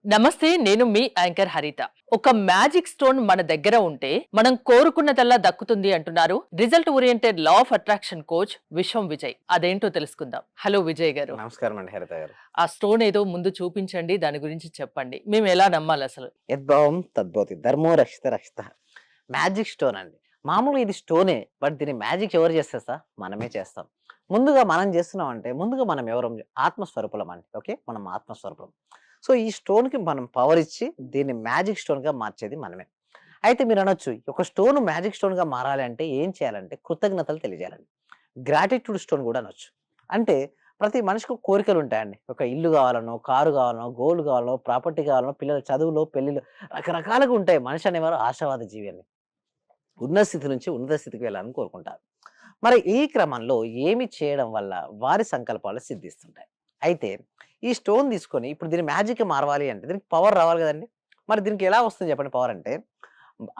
నమస్తే నేను మీ యాంకర్ హరిత. ఒక మ్యాజిక్ స్టోన్ మన దగ్గర ఉంటే మనం కోరుకున్నదల్లా దక్కుతుంది అంటున్నారు result oriented law of attraction coach విశ్వం విజయ్. అదేంటో తెలుసుకుందాం. హలో విజయ్ గారు. నమస్కారం అండి హరిత గారు. ఆ స్టోన్ ఏదో ముందు చూపించండి, దాని గురించి చెప్పండి. మేము ఎలా నమ్మాలి అసలు? యద్భావం తద్భవతి. ధర్మో రక్షిత రక్షితః. మ్యాజిక్ స్టోన్ అండి. మామూలుగా ఇది స్టోనే. బట్ దీని మ్యాజిక్ ఎవరు చేస్తారు సార్? మనమే చేస్తాం. ముందుగా మనం చేస్తున్నామంటే ముందుగా మనం ఎవరం? ఆత్మస్వరూపులం అండి. ఓకే. మనం ఆత్మస్వరూపులం. సో, ఈ స్టోన్‌కి మనం పవర్ ఇచ్చి దీన్ని మ్యాజిక్ స్టోన్‌గా మార్చేది మనమే. అయితే మీరనొచ్చు, ఒక స్టోన్ మ్యాజిక్ స్టోన్‌గా మారాలి అంటే ఏం చేయాలంటే కృతజ్ఞతలు తెలియజేయాలండి. గ్రాటిట్యూడ్ స్టోన్ గూడా అనొచ్చు. అంటే ప్రతి మనిషికి కోరికలుంటాయండి. ఒక ఇల్లు గావాలనో, కారు గావాలనో, గోల్డ్ గావాలనో, ప్రాపర్టీ గావాలనో, పిల్లల చదువులో, పెళ్ళిలో రకరకాలుగా ఉంటాయి. మనిషి అనేవారు ఆశావాద జీవి అండి. ఉన్న స్థితి నుంచి ఉన్నత స్థితికి వెళ్ళాలని కోరుకుంటారు. మరి ఈ క్రమంలో ఏమి చేయడం వల్ల వారి సంకల్పాలు సిద్ధిస్తుంటాయి. అయితే ఈ స్టోన్ తీసుకొని ఇప్పుడు దీన్ని మ్యాజిక్‌గా మారవాలి అంటే దీనికి పవర్ రావాలి గదండీ! మరి దీనికి ఎలా వస్తుంది చెప్పండి పవర్ అంటే?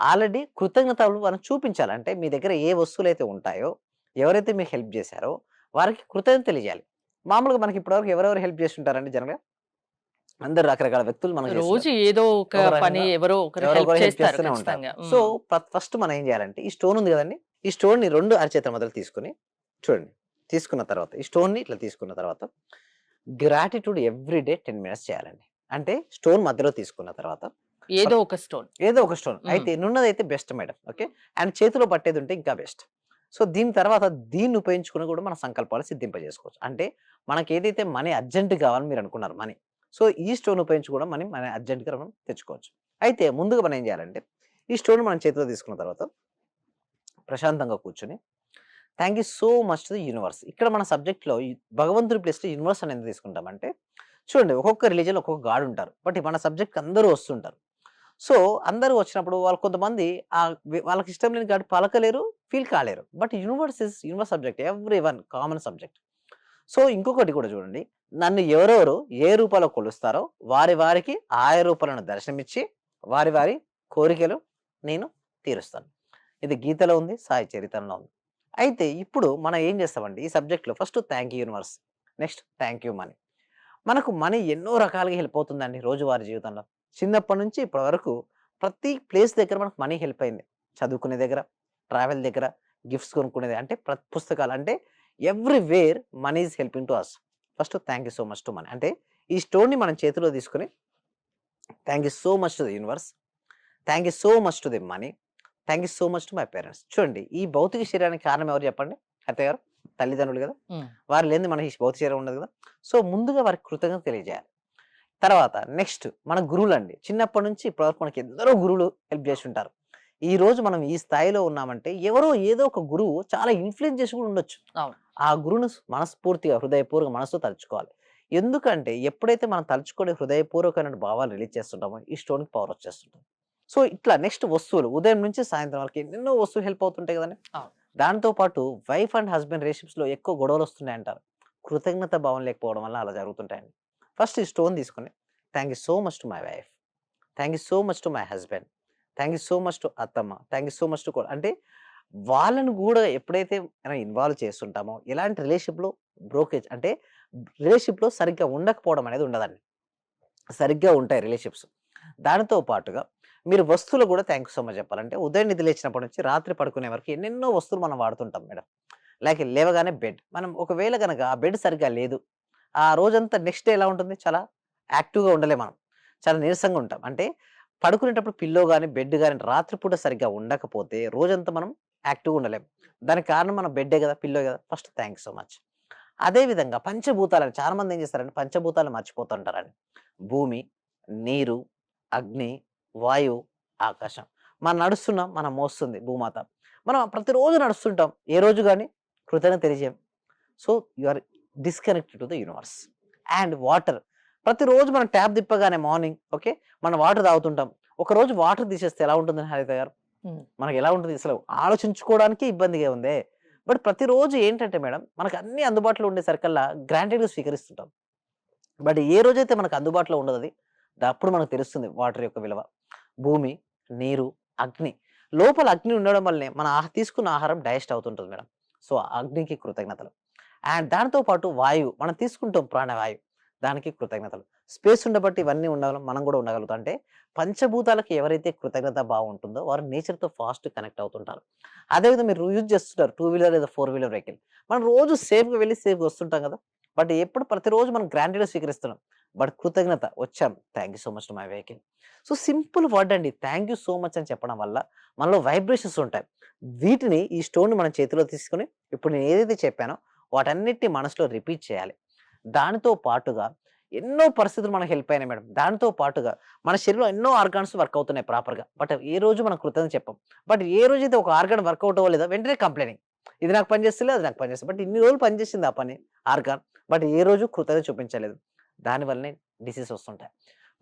ఆల్రెడీ కృతజ్ఞతలు మనం చూపించాలి. అంటే మీ దగ్గర ఏ వస్తువులైతే ఉంటాయో, ఎవరైతే మీకు హెల్ప్ జేశారో వారికి కృతజ్ఞత తెలియజేయాలి. మామూలుగా మనకి ఇప్పటివరకు ఎవరెవరు హెల్ప్ జేస్తుంటారండి జనరల్‌గా? అందరూ రకరకాల వ్యక్తులు మనకు రోజు చేస్తుంటారు. ఏదో ఒక ఒక పని రకంగా ఎవరో ఒకరు ఎవరో హెల్ప్ ఒకరు హెల్ప్ చేస్తారు చేస్తూనే ఉంటారు. ఖచ్చితంగా. సో, ఫస్ట్ మనం ఏం జేయాలంటే ఈ స్టోన్ ఉంది గదండీ! ఈ స్టోన్‌ని 2 అరచేతుల మధ్యలో తీసుకొని చూడండి. తీసుకున్న తర్వాత ఈ స్టోన్‌ని ఇట్లా తీసుకున్న తర్వాత గ్రాటిట్యూడ్ ఎవ్రీ డే 10 మినిట్స్ చేయాలండి. అంటే స్టోన్ మధ్యలో తీసుకున్న తర్వాత ఏదో ఫస్ట్ ఒక స్టోన్. ఏదో ఒక స్టోన్. అయితే నున్నదైతే బెస్ట్ మేడం. ఓకే. అండ్ చేతిలో పట్టేదుంటే ఇంకా బెస్ట్. సో, దీని తర్వాత దీన్ని ఉపయోగించుకొని కూడా మన సంకల్పాలు సిద్ధింపజేసుకోవచ్చు. అంటే మనకేదైతే మనీ అర్జెంట్ కావాలని మీరనుకున్నారు మనీ. సో, ఈ స్టోన్ ఉపయోగించి కూడా మనీ అర్జెంట్‌గా మనం తెచ్చుకోవచ్చు. అయితే ముందుగా మనం ఏం చేయాలంటే, ఈ స్టోన్ మనం చేతిలో తీసుకున్న తర్వాత ప్రశాంతంగా కూర్చొని thank you so much to the universe. ఇక్కడ మన సబ్జెక్ట్‌లో ఈ భగవంతుడి ప్లేస్‌లో యూనివర్స్ అని ఎందుకు తీసుకుంటామంటే, చూడండి ఒక్కొక్క రిలిజియన్‌లో ఒక్కొక్క గాడ్ ఉంటారు. బట్ మన సబ్జెక్ట్‌కి అందరూ వస్తుంటారు. సో, అందరూ వచ్చినప్పుడు వాళ్ళు కొంతమంది వాళ్ళకి ఇష్టం లేని గాడ్ పలకలేరు, ఫీల్ కాలేరు. But universe subject. Everyone common subject. So, ఇంకొకటి కూడా చూడండి. నన్ను ఎవరెవరు ఏ రూపాలో కొలుస్తారో వారికి ఆయా రూపాలను దర్శనమిచ్చి వారి కోరికలు నేను తీరుస్తాను. ఇది గీతలో ఉంది. సాయి చరిత్రలో ఉంది. అయితే ఇప్పుడు మనం ఏం చేస్తామంటే ఈ సబ్జెక్ట్‌లో first thank you universe. Next thank you money. మనకు మనీ ఎన్నో రకాలుగా హెల్ప్ అవుతుందండి రోజువారీ జీవితంలో. చిన్నప్పటి నుంచి ఇప్పటి వరకు ప్రతి ప్లేస్ దగ్గర మనకు మనీ హెల్ప్ అయింది. చదువుకునే దగ్గర, ట్రావెల్ దగ్గర, గిఫ్ట్స్ కొనుక్కునేది అంటే పుస్తకాలు అంటే everywhere money is helping to us. First thank you so much to money. అంటే ఈ స్టోన్‌ని మనం చేతిలో తీసుకొని thank you so much to the universe. Thank you so much to the money. Thank you so much to my parents. చూడండి ఈ భౌతిక శరీరానికి కారణం ఎవరు చెప్పండి? అత్తయ్య గారు, తల్లిదండ్రులు గదా! హ్మ్. వారు లేనిదే మనకి ఈ భౌతిక శరీరం ఉండదు గదా! సో, ముందుగా వారికి కృతజ్ఞత తెలియజేయాలి. తర్వాత నెక్స్ట్ మన గురువులండి. చిన్నప్పటి నుంచి ఇప్పటి వరకు మనకి ఎందరో గురువులు హెల్ప్ జేసుంటారు. ఈరోజు మనం ఈ స్థాయిలో ఉన్నామంటే ఎవరో ఏదో ఒక గురువు చాలా ఇన్‌ఫ్లూయెన్స్ చేసి కూడా ఉండొచ్చు. అవును. ఆ గురువును మనస్ఫూర్తిగా, హృదయపూర్వక మనసుతో తలుచుకోవాలి. ఎందుకంటే ఎప్పుడైతే మనం తలుచుకొని హృదయపూర్వకమైన భావాలు రిలీజ్ చేస్తుంటామో ఈ స్టోన్‌కి పవర్ వచ్చేస్తుంటుంది. సో, ఇట్లా నెక్స్ట్ వస్తువులు ఉదయం నుంచి సాయంత్రం వరకు ఎన్నెన్నో వస్తువులు హెల్ప్ అవుతుంటాయి గదండీ! అవును. దాంతో పాటు వైఫ్ అండ్ హస్బాండ్ రిలేషన్‌షిప్స్‌లో ఎక్కువ గొడవలొస్తున్నాయంటారు. కృతజ్ఞత భావం లేకపోవడం వల్ల అలా జరుగుతుంటాయండి. ఫస్ట్ ఈ స్టోన్ తీసుకొని thank you so much to my wife. Thank you so much to my husband. Thank you so much to అత్తమ్మ. Thank you so much to అంటే వాళ్ళని గూడా ఎప్పుడైతే మనం ఇన్వాల్వ్ చేస్తుంటామో ఎలాంటి రిలేషన్‌షిప్‌లో బ్రోకేజ్ అంటే రిలేషన్‌షిప్‌లో సరిగ్గా ఉండకపోవడం అనేది ఉండదండి. సరిగ్గా ఉంటాయి రిలేషన్‌షిప్స్. దానితో పాటుగా మీరు వస్తువులకు గూడా థాంక్ యూ సో మచ్ చెప్పాలంటే ఉదయం నిద్ర లేచినప్పటి నుంచి రాత్రి పడుకునే వరకు ఎన్నెన్నో వస్తువులు మనం వాడుతుంటాం మేడం. లైక్ లేవగానే బెడ్. మనం ఒకవేళ గనక ఆ బెడ్ సరిగ్గా లేదు. ఆ రోజంతా నెక్స్ట్ డే ఎలా ఉంటుంది? చాలా యాక్టివ్‌గా ఉండలేం మనం. చాలా నీరసంగా ఉంటాం. అంటే పడుకునేటప్పుడు పిల్లో గాని, బెడ్ గాని రాత్రి పూట సరిగ్గా ఉండకపోతే రోజంతా మనం యాక్టివ్‌గా ఉండలేం. దానికి కారణం మన బెడ్డే గదా! పిల్లో గదా! First thank you so much. అదే విధంగా పంచభూతాలని చాలామంది ఏం చేస్తారంటే పంచభూతాలను మర్చిపోతుంటారండి. భూమి, నీరు, అగ్ని, వాయువు, ఆకాశం. మనం నడుస్తున్నాం, మనం మోస్తుంది భూమాత. మనం ప్రతిరోజు నడుస్తుంటాం. ఏ రోజు గాని కృతజ్ఞత తెలియజేయం. So, you are disconnected to the universe. And water. ప్రతిరోజు మనం ట్యాప్ తిప్పగానే మార్నింగ్ ఓకే. మనం వాటర్ తాగుతుంటాం. ఒకరోజు వాటర్ తీసేస్తే ఎలా ఉంటుందని హరిత గారు? హ్మ్. మనకెలా ఉంటుంది అసలు ఆలోచించుకోవడానికే ఇబ్బందిగా ఉందే. బట్ ప్రతిరోజు ఏంటంటే మేడం, మనకు అన్నీ అందుబాటులో ఉండేసరికల్లా గ్రాంటెడ్‌గా స్వీకరిస్తుంటాం. బట్ ఏ రోజైతే మనకు అందుబాటులో ఉండదది, అప్పుడు మనకు తెలుస్తుంది వాటర్ యొక్క విలువ. భూమి, నీరు, అగ్ని. లోపల అగ్ని ఉండడం వల్లనే మన తీసుకున్న ఆహారం డైజెస్ట్ అవుతుంటది మేడం. సో, ఆ అగ్నికి కృతజ్ఞతలు. అండ్ దానితో పాటు వాయువు. మనం తీసుకుంటాం ప్రాణవాయువు. దానికి కృతజ్ఞతలు. స్పేస్ ఉండబట్టి ఇవన్నీ మనం కూడా ఉండగలుగుతాం. అంటే పంచభూతాలకు ఎవరైతే కృతజ్ఞత భావం ఉంటుందో వారు నేచర్‌తో ఫాస్ట్ కనెక్ట్ అవుతుంటారు. అదేవిధంగా మీరు యూజ్ చేస్తుంటారు 2 వీలర్ లేదా 4 వీలర్ వెహికల్. మనం రోజు సేఫ్‌గా వెళ్లి సేఫ్‌గా వస్తుంటాం కదా! బట్ ప్రతిరోజు మనం గ్రాంటెడ్‌గా స్వీకరిస్తున్నాం. బట్ కృతజ్ఞత వచ్చాం. Thank you so much to my vehicle. So simple word అండి. థాంక్ యూ సో మచ్ అని చెప్పడం వల్ల మనలో వైబ్రేషన్స్ ఉంటాయి. వీటిని ఈ స్టోన్‌ని మన చేతిలో తీసుకొని ఇప్పుడు నేను ఏదైతే చెప్పానో వాటన్నిటిని మనసులో రిపీట్ చేయాలి. దానితో పాటుగా ఎన్నో పరిస్థితులు మనకు హెల్ప్ అయినాయి మేడం. దానితో పాటుగా మన శరీరంలో ఎన్నో ఆర్గాన్స్ వర్క్ అవుతున్నాయి ప్రాపర్‌గా. బట్ ఏ రోజు మనం కృతజ్ఞత చెప్పం. బట్ ఏ రోజైతే ఒక ఆర్గాన్ వర్కౌట్ అవ్వలేదో వెంటనే కంప్లెయింటింగ్. ఇది నాకు పని చేస్తలేదు, అది నాకు పని చేస్తలేదు. బట్ ఇన్ని రోజులు పనిచేసింది ఆ పని ఆర్గాన్. బట్ ఏ రోజు కృతజ్ఞత చూపించలేదు. దానివల్లనే డిసీజ్ వస్తుంటాయి.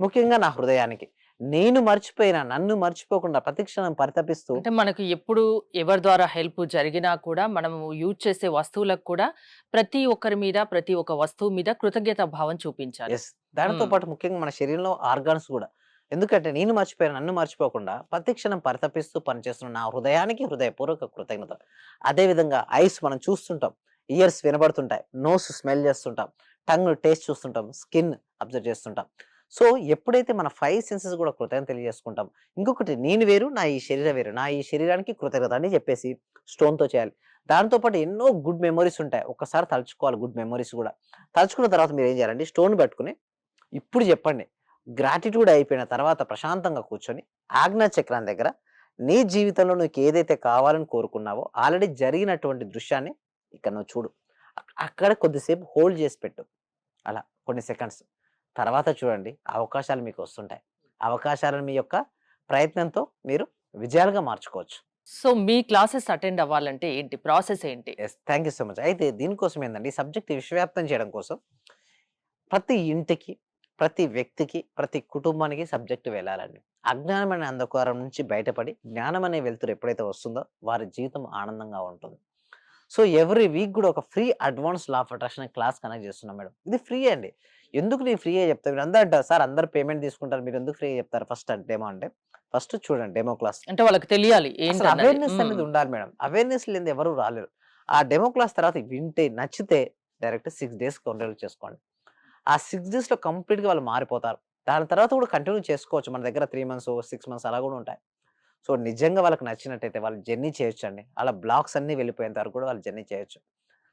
ముఖ్యంగా నా హృదయానికి. నేను మర్చిపోయినా, నన్ను మర్చిపోకుండా ప్రతి క్షణం పరితపిస్తూ అంటే మనకు ఎప్పుడు ఎవరి ద్వారా హెల్ప్ జరిగినా కూడా మనము యూజ్ చేసే వస్తువులకు కూడా ప్రతి ఒక్కరి మీద, ప్రతి ఒక్క వస్తువు మీద కృతజ్ఞత భావం చూపించాలి. యెస్. దానితో హ్మ్. పాటు ముఖ్యంగా మన శరీరంలో ఆర్గాన్స్ గూడా. ఎందుకంటే నేను మర్చిపోయాను, నన్ను మర్చిపోకుండా ప్రతి క్షణం పరితపిస్తూ పనిచేస్తున్న నా హృదయానికి హృదయపూర్వక కృతజ్ఞత. అదే విధంగా ఐస్ మనం చూస్తుంటాం. ఇయర్స్ వినబడుతుంటాయి. నోస్ స్మెల్ చేస్తుంటాం. టంగ్ టేస్ట్ చూస్తుంటాం. స్కిన్ అబ్జర్వ్ చేస్తుంటాం. సో ఎప్పుడైతే మన 5 సెన్సెస్ గూడా కృతజ్ఞత తెలియజేసుకుంటాం. ఇంకొకటి నేను వేరు, నా ఈ శరీరం వేరు. నా ఈ శరీరానికి కృతజ్ఞత అని చెప్పేసి స్టోన్‌తో చేయాలి. దాంతో పాటు ఎన్నో గుడ్ మెమోరీస్ ఉంటాయి. ఒక్కసారి తలుచుకోవాలి గుడ్ మెమోరీస్ గూడా. తలుచుకున్న తర్వాత మీరేం చేయాలంటే స్టోన్ పట్టుకొని ఇప్పుడు చెప్పండి. గ్రాటిట్యూడ్ అయిపోయిన తర్వాత ప్రశాంతంగా కూర్చొని ఆజ్ఞా చక్రం దగ్గర నీ జీవితంలో నీకేదైతే కావాలని కోరుకున్నావో ఆల్రెడీ జరిగినటువంటి దృశ్యాన్ని ఇక్కడ నువ్వు చూడు. అక్కడ కొద్దిసేపు హోల్డ్ చేసి పెట్టు. అలా కొన్ని సెకండ్స్. తర్వాత చూడండి అవకాశాలు మీకు వస్తుంటాయి. అవకాశాలను మీ యొక్క ప్రయత్నంతో మీరు విజయాలుగా మార్చుకోవచ్చు. సో మీ క్లాసెస్ అటెండ్ అవ్వాలంటే ఏంటి? ప్రాసెస్ ఏంటి? Yes. Thank you so much. అయితే దీనికోసం ఏందండి ఈ సబ్జెక్ట్ విశ్వవ్యాప్తం చేయడం కోసం ప్రతి ఇంటికి, ప్రతి వ్యక్తికి, ప్రతి కుటుంబానికి సబ్జెక్ట్ వెళ్ళాలండి. అజ్ఞానం అనే అంధకారం నుంచి బయటపడి జ్ఞానం అనే వెలుతురు ఎప్పుడైతే వస్తుందో వారి జీవితం ఆనందంగా ఉంటుంది. సో ఎవ్రీ వీక్ గూడా ఒక free advance law of attraction అనే క్లాస్ కండక్ట్ చేస్తున్నాం మేడం. ఇది ఫ్రీ అండి. ఎందుకు నేను ఫ్రీగా చెప్తా? మీరందరూ అంటారు, "సార్ అందరూ పేమెంట్ తీసుకుంటారు. మీరెందుకు ఫ్రీగా చెప్తారు ఫస్ట్ డెమో" అంటే, ఫస్ట్ చూడండి డెమో క్లాస్. అంటే వాళ్ళకి తెలియాలి అసలు ఏంటన్నది. అవేర్‌నెస్ అనేది ఉండాలి మేడం. అవేర్‌నెస్ లేనిదే ఎవరు రాలేరు. ఆ డెమో క్లాస్ తర్వాత వింటే నచ్చితే డైరెక్ట్ 6 డేస్‌కి ఎన్రోల్ చేసుకోండి. ఆ 6 డేస్‌లో కంప్లీట్‌గా వాళ్ళు మారిపోతారు. దాని తర్వాత కూడా కంటిన్యూ చేసుకోవచ్చు. మన దగ్గర 3 మంత్స్, 6 మంత్స్ అలా కూడా ఉంటాయి. సో నిజంగా వాళ్ళకి నచ్చినట్టయితే వాళ్ళు జర్నీ చేయొచ్చండి. అలా బ్లాక్స్ అన్నీ వెళ్ళిపోయేంత వరకు కూడా వాళ్ళు జర్నీ చేయొచ్చు.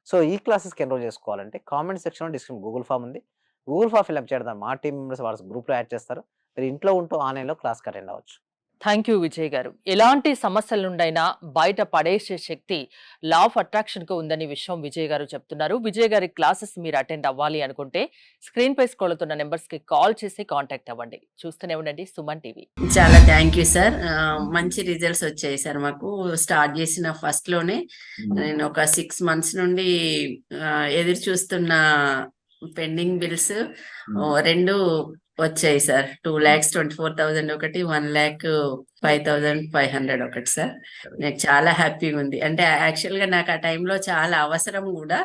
సో ఈ క్లాసెస్‌కి ఎన్రోల్ చేసుకోవాలంటే కామెంట్ సెక్షన్‌లో గూగుల్ ఫార్మ్ ఉంది. గూగుల్ ఫార్మ్ ఫిల్అప్ చేయడం మా టీమ్ మెంబర్స్ వాళ్ళ గ్రూప్‌లో యాడ్ చేస్తారు. మీరు ఇంట్లో ఉంటూ ఆన్‌లైన్‌లో క్లాస్‌కి అటెండ్ అవ్వచ్చు. థ్యాంక్ యూ విజయ్ గారు. ఎలాంటి సమస్యల నుండైనా బయట పడేసే శక్తి లా ఆఫ్ అట్రాక్షన్ కు ఉందని విషయం విజయ్ గారు చెప్తున్నారు. విజయ్ గారి క్లాసెస్ మీరు అటెండ్ అవ్వాలి అనుకుంటే స్క్రీన్ పై స్క్రోల్ అవుతున్న నెంబర్స్ కి కాల్ చేసి కాంటాక్ట్ అవ్వండి. చూస్తూనే ఉండండి సుమన్ టీవీ. చాలా థ్యాంక్ యూ సార్. మంచి రిజల్ట్స్ వచ్చాయి సార్. మాకు స్టార్ట్ చేసిన ఫస్ట్ లోనే నేను ఒక 6 మంత్స్ నుండి ఎదురు చూస్తున్న పెండింగ్ బిల్స్ 2 వచ్చాయి సార్. 2,24,000 ఒకటి, 1,05,500 ఒకటి సార్. నాకు చాలా హ్యాపీగా ఉంది. అంటే యాక్చువల్ గా నాకు ఆ టైంలో చాలా అవసరం కూడా.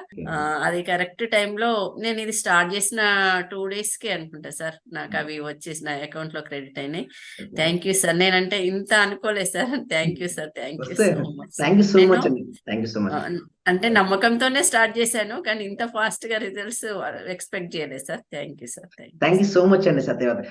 అది కరెక్ట్ టైంలో నేను ఇది స్టార్ట్ చేసిన 2 days కి అనుకుంటా సార్ నాకు అవి వచ్చేసి నా అకౌంట్ లో క్రెడిట్ అయినాయి. Thank you sir. నేనంటే ఇంత అనుకోలేదు sir. Thank you sir. Thank you so much. Thank you so much అండి. Thank you so much. అంటే నమ్మకంతోనే స్టార్ట్ చేశాను కానీ ఇంత ఫాస్ట్ గా రిజల్ట్స్ ఎక్స్పెక్ట్ చేయలేదు sir. Thank you sir. Thank you so much అండి సత్యవతి.